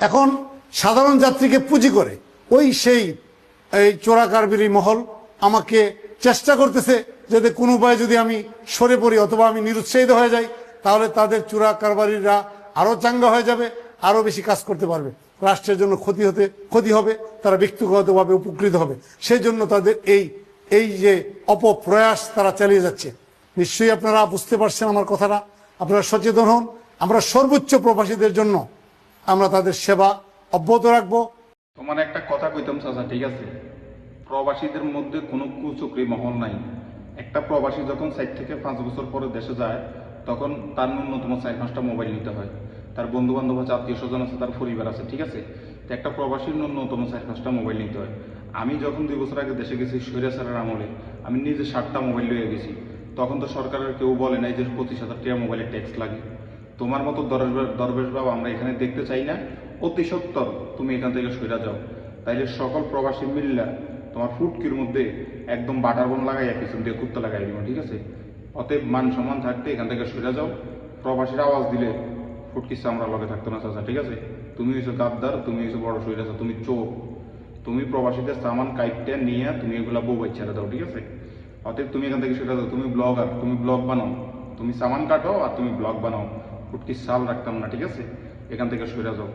এখন সাধারণ যাত্রীকে পুঁজি করে সেই এই চোরাকারবারি মহল আমাকে চেষ্টা করতেছে যাতে কোনো উপায়ে যদি আমি সরে পড়ি অথবা আমি নিরুৎসাহিত হয়ে যাই, তাহলে তাদের চোরাকারবারিরা আরো চাঙ্গা হয়ে যাবে, আরো বেশি কাজ করতে পারবে, রাষ্ট্রের জন্য ক্ষতি হবে, তারা ব্যক্তিগতভাবে উপকৃত হবে। সেই জন্য তাদের এই যে অপপ্রয়াস তারা চালিয়ে যাচ্ছে। নিশ্চয়ই আপনারা বুঝতে পারছেন আমার কথাটা, আপনারা সচেতন হন। আমরা সর্বোচ্চ প্রবাসীদের জন্য আমরা তাদের সেবা অব্যাহত রাখবো। তোমার একটা কথা কইতাম চাচা, ঠিক আছে? প্রবাসীদের মধ্যে কোনো কুচক্রী মহল নাই। একটা প্রবাসী যখন 4 থেকে 5 বছর পরে দেশে যায়, তখন তার ন্যূনতম 4-5টা মোবাইল নিতে হয়। তার বন্ধু বান্ধব আছে, আত্মীয় স্বজন আছে, তার পরিবার আছে, ঠিক আছে? তো একটা প্রবাসীর ন্যূনতম 4-5টা মোবাইল নিতে হয়। আমি যখন 2 বছর আগে দেশে গেছি স্বৈরাচারের আমলে, আমি নিজে 7টা মোবাইল লয়ে গেছি। তখন তো সরকারের কেউ বলে নাই যে 25,000 টাকা মোবাইলের ট্যাক্স লাগে। তোমার মতো দরবেশ বাবা আমরা এখানে দেখতে চাই না। অতি সত্বর তুমি এখান থেকে সইরা যাও, তাইলে সকল প্রবাসী মিল্লা তোমার ফুটকির মধ্যে একদম বাটার বোন লাগাইয়া পিছন দিয়ে কুত্তা লাগাই দিব, ঠিক আছে? অতএব মান সম্মান থাকতে এখান থেকে সইরা যাও। প্রবাসীর আওয়াজ দিলে ফুটকির চামড়া লগে থাকতো না চাচা, ঠিক আছে? তুমি হয়েছো গাদ্দার, তুমি হয়েছো বড় সইরাছো, তুমি চোর। তুমি প্রবাসীদের সামান কাইটটা নিয়ে তুমি এগুলা বউ ছেড়ে দাও, ঠিক আছে? অতএব তুমি এখান থেকে সইরা যাও। তুমি ব্লগার, তুমি ব্লগ বানাও, তুমি সামান কাটো আর তুমি ব্লগ বানাও। ফুটকির সাল রাখতাম না, ঠিক আছে? এখান থেকে সইরা যাও।